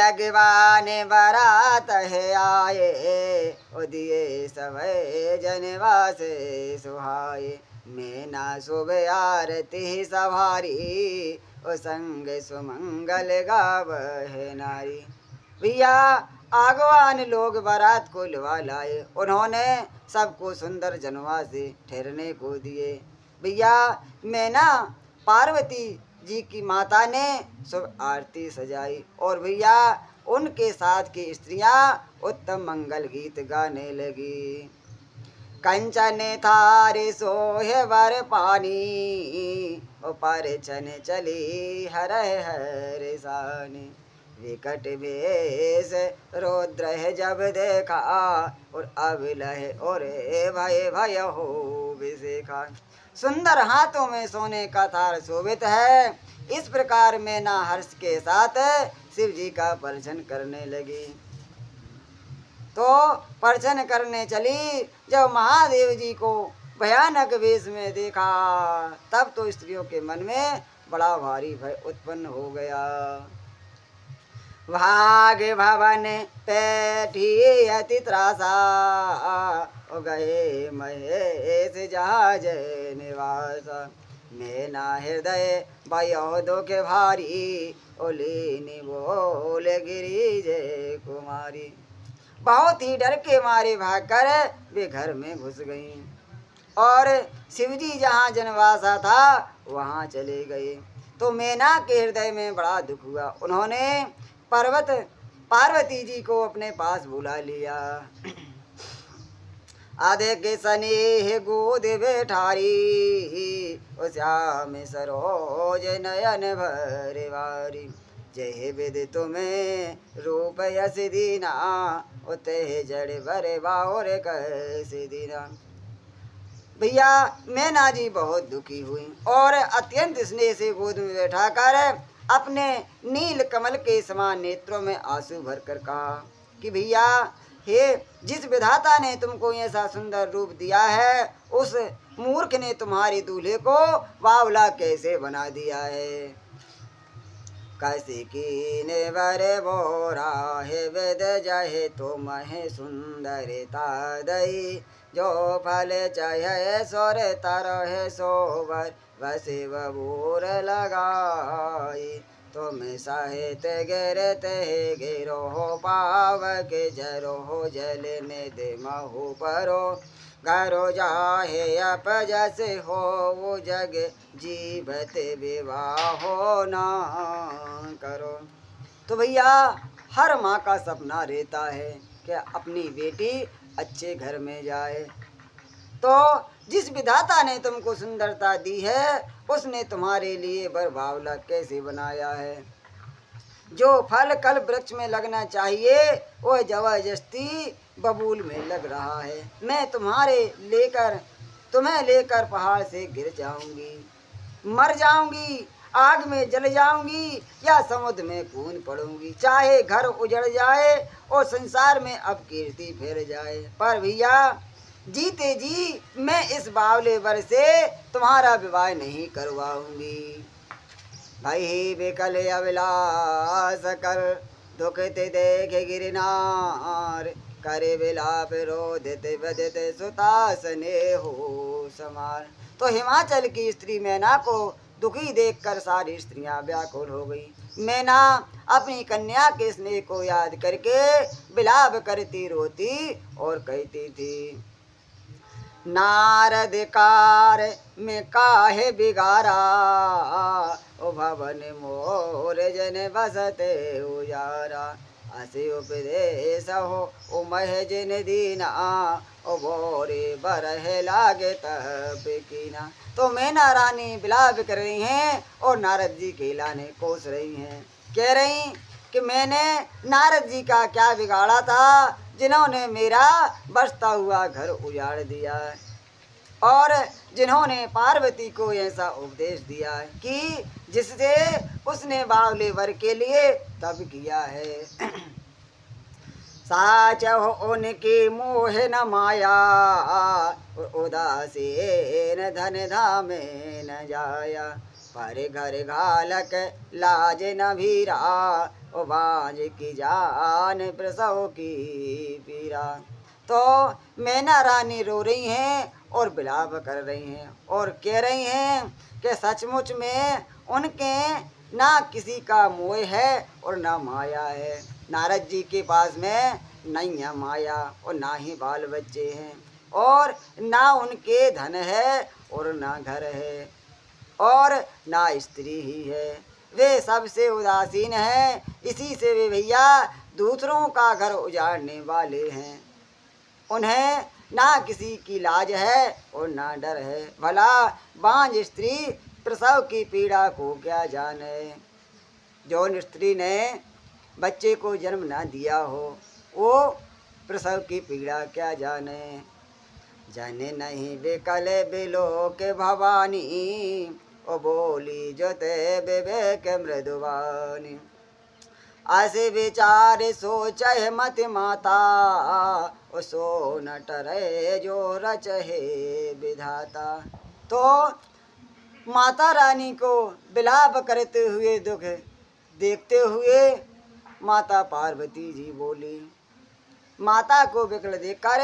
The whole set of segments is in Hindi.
अगवान बरात है आए, ओ दिए सवै जनवा से सुहाए। मैना शुभ आरती सवारी, ओ संग सुमंगल गावह नारी। भैया आगवान लोग बारात को लवा लाए, उन्होंने सबको सुंदर जनवा से ठहरने को दिए। भैया मैना पार्वती जी की माता ने शुभ आरती सजाई और भैया उनके साथ की स्त्रियां उत्तम मंगल गीत गाने लगी। कंचन थारे सोहे वर पानी, ओ परछन चली हर हर सानी। विकट वेश रौद्र जब देखा, और अविलह और भय भय हो विशेखा। सुंदर हाथों में सोने का थार शोभित है। इस प्रकार मैना हर्ष के साथ शिव जी का पर्जन करने लगी। तो पर्जन करने चली, जब महादेव जी को भयानक वेश में देखा, तब तो स्त्रियों के मन में बड़ा भारी भय उत्पन्न हो गया। भाग भवन पैठी अति त्रासा, ओ गए महेश जहाज निवासा। मैना हृदय भयो दुख भारी, ओलीनी बोल गिरी जय कुमारी। बहुत ही डर के मारे भागकर वे घर में घुस गईं और शिवजी जहाँ जनवासा था वहाँ चले गए। तो मैना के हृदय में बड़ा दुख हुआ। उन्होंने पार्वती जी को अपने पास बुला लिया। आधे के स्नेह गोद बैठारी, ओ श्याम सरोज नयन भरवारी। जय विद तुम्हें रूप यस दीना, उते जड़ भरे बाहोर कैसे दीना। भैया मैना जी बहुत दुखी हुई और अत्यंत स्नेह से गोद में बैठा कर अपने नील कमल के समान नेत्रों में आंसू भरकर कहा कि भैया हे, जिस विधाता ने तुमको ऐसा सुंदर रूप दिया है, उस मूर्ख ने तुम्हारे दूल्हे को बावला कैसे बना दिया है। कैसे कीने बरे बोरा है वेद जहे तुम है सुंदरता दई। जो फल चाहे सोर तरह सोवर, वसे बबूर लगाई। तुम साहित्य गिरते गिरो हो पाव के जरो हो जल ने दे महु परो। घरो जाहे अपजस हो वो जग जीवत विवाह हो ना करो। तो भैया हर माँ का सपना रहता है कि अपनी बेटी अच्छे घर में जाए। तो जिस विधाता ने तुमको सुंदरता दी है, उसने तुम्हारे लिए वर बावला कैसे बनाया है। जो फल कल वृक्ष में लगना चाहिए वह जबरदस्ती बबूल में लग रहा है। मैं तुम्हें लेकर पहाड़ से गिर जाऊंगी, मर जाऊंगी, आग में जल जाऊंगी या समुद्र में कूद पड़ूंगी। चाहे घर उजड़ जाए और संसार में अब कीर्ति फैल जाए, पर भैया जीते जी मैं इस बावले वर से तुम्हारा विवाह नहीं करवाऊंगी। भाई बेकल अविलास कर दुखते देख गिरनार। करे विलाप रोदित बदित सुतास ने हो समार। तो हिमाचल की स्त्री मैना को दुखी देखकर सारी स्त्रियां व्याकुल हो गई। मैना अपनी कन्या के स्नेह को याद करके विलाप करती रोती और कहती थी, नारद कार में काहे बिगारा। ओ भवन मोर जन बसते उजारा। असी उपदेश हो ओ मह जिन दीना। ओ बोरे बरह लागे तप कीना। तो मैना रानी विलाप कर रही हैं और नारद जी के लाने कोस रही हैं। कह रही कि मैंने नारद जी का क्या बिगाड़ा था, जिन्होंने मेरा बसता हुआ घर उजाड़ दिया और जिन्होंने पार्वती को ऐसा उपदेश दिया कि जिससे उसने बावले वर के लिए तब किया है। साच हो उनकी मोह न माया, उदासीन धन धामे न जाया। पर घर घालक लाज न भीरा, ओ बांझ की जान प्रसव की पीरा। तो मैना रानी रो रही हैं और बिलाप कर रही हैं और कह रही हैं कि सचमुच में उनके ना किसी का मोह है और ना माया है। नारद जी के पास में नहीं है माया और ना ही बाल बच्चे हैं और ना उनके धन है और ना घर है और ना स्त्री ही है। वे सबसे उदासीन हैं, इसी से वे भैया दूसरों का घर उजाड़ने वाले हैं। उन्हें ना किसी की लाज है और ना डर है। भला बांझ स्त्री प्रसव की पीड़ा को क्या जाने। जो स्त्री ने बच्चे को जन्म ना दिया हो वो प्रसव की पीड़ा क्या जाने। जाने नहीं बेकल बिलो के भवानी ओ बोली जो ते विवेक मृदुवानी। ऐसे विचार सोचे मत माता ओ सो न टरे जो रचहे विधाता। तो माता रानी को विलाप करते हुए दुख देखते हुए माता पार्वती जी बोली। माता को विकल देखकर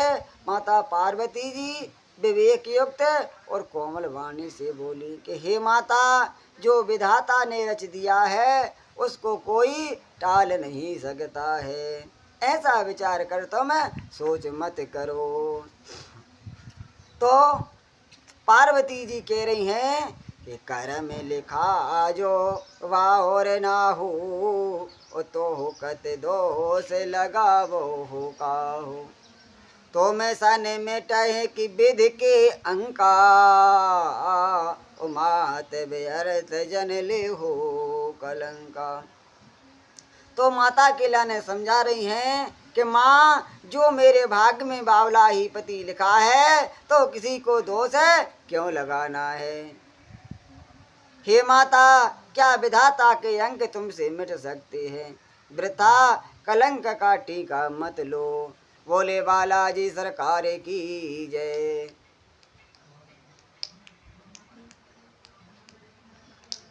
माता पार्वती जी विवेक युक्त और कोमल वाणी से बोली कि हे माता, जो विधाता ने रच दिया है उसको कोई टाल नहीं सकता है। ऐसा विचार कर तुम सोच मत करो। तो पार्वती जी कह रही हैं कि कर में लिखा जो वाह और ना हो तो हो कत दोष लगावो हो काहो। तो मैं सन में टह की विधि के अंका मात व्यर्थ जन ले हो कलंका। तो माता के लाने समझा रही हैं कि माँ, जो मेरे भाग्य में बावला ही पति लिखा है तो किसी को दोष है क्यों लगाना है। हे माता, क्या विधाता के अंक तुमसे मिट सकते हैं। वृथा कलंक का टीका मत लो। बोले बालाजी सरकार की जय।